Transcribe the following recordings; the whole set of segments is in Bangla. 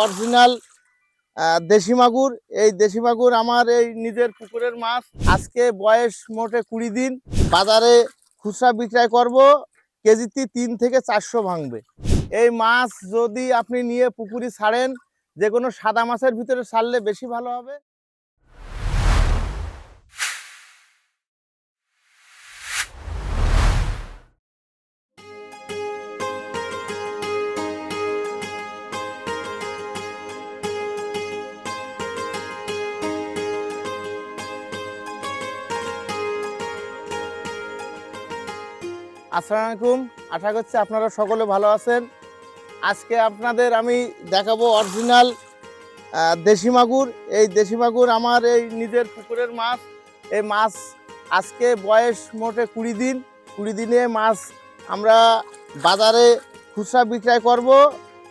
অরিজিনাল দেশি মাগুর। এই দেশি মাগুর আমার এই নিজের পুকুরের মাছ। আজকে বয়স মোটে 20 দিন। বাজারে খুচরা বিক্রয় করব, কেজিতে 3 থেকে 400 ভাঙবে। এই মাছ যদি আপনি নিয়ে পুকুরে ছাড়েন, যে কোনো সাদা মাছের ভিতরে ছাড়লে বেশি ভালো হবে। আসসালামু আলাইকুম, আশা করছি আপনারা সকলে ভালো আছেন। আজকে আপনাদের আমি দেখাবো অরিজিনাল দেশি মাগুর। এই দেশি মাগুর আমার এই নিজের পুকুরের মাছ। এই মাছ আজকে বয়স মোটে 20 দিন। 20 দিনে মাছ আমরা বাজারে খুচরা বিক্রয় করব,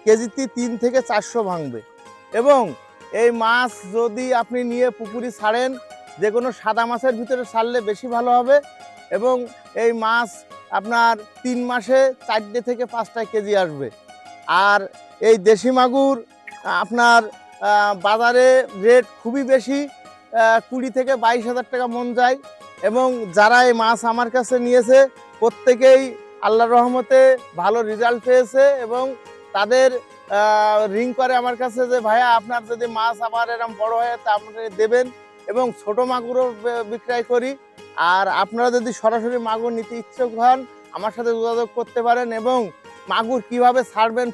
কেজিতে 3 থেকে 400 ভাঙবে। এবং এই মাছ যদি আপনি নিয়ে পুকুরে ছাড়েন, যে কোনো সাদা মাছের ভিতরে ছাড়লে বেশি ভালো হবে। এবং এই মাছ আপনার 3 মাসে 4 থেকে 5টা কেজি আসবে। আর এই দেশি মাগুর আপনার বাজারে রেট খুবই বেশি, 20 থেকে 22 হাজার টাকা মন যায়। এবং যারা এই মাছ আমার কাছে নিয়েছে প্রত্যেকেই আল্লাহর রহমতে ভালো রেজাল্ট পেয়েছে। এবং তাদের রিং করে আমার কাছে যে ভাইয়া আপনার যদি মাছ আবার এরকম বড় হয় তা আপনি দেবেন। এবং ছোট মাগুরও বিক্রয় করি। আর আপনারা যদি সরাসরি মাগুর নিতে ইচ্ছুক হন, আমার সাথে যোগাযোগ করতে পারেন। এবং মাগুর কিভাবে ছাড়বেন,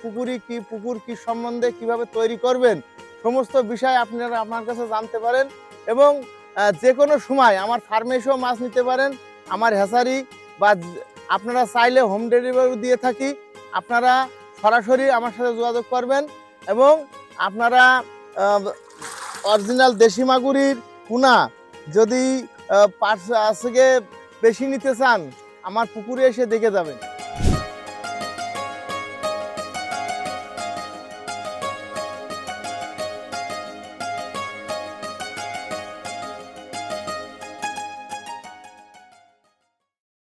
পুকুর কি সম্বন্ধে কিভাবে তৈরি করবেন, সমস্ত বিষয় আপনারা আমার কাছে জানতে পারেন। এবং যে কোনো সময় আমার ফার্মে এসেও মাছ নিতে পারেন। আমার হ্যাচারি বা আপনারা চাইলে হোম ডেলিভারি দিয়ে থাকি। আপনারা সরাসরি আমার সাথে যোগাযোগ করবেন। এবং আপনারা অরিজিনাল দেশি মাগুরির পোনা যদি আজকে বেশি নিতে চান, আমার পুকুরে এসে দেখে যাবেন।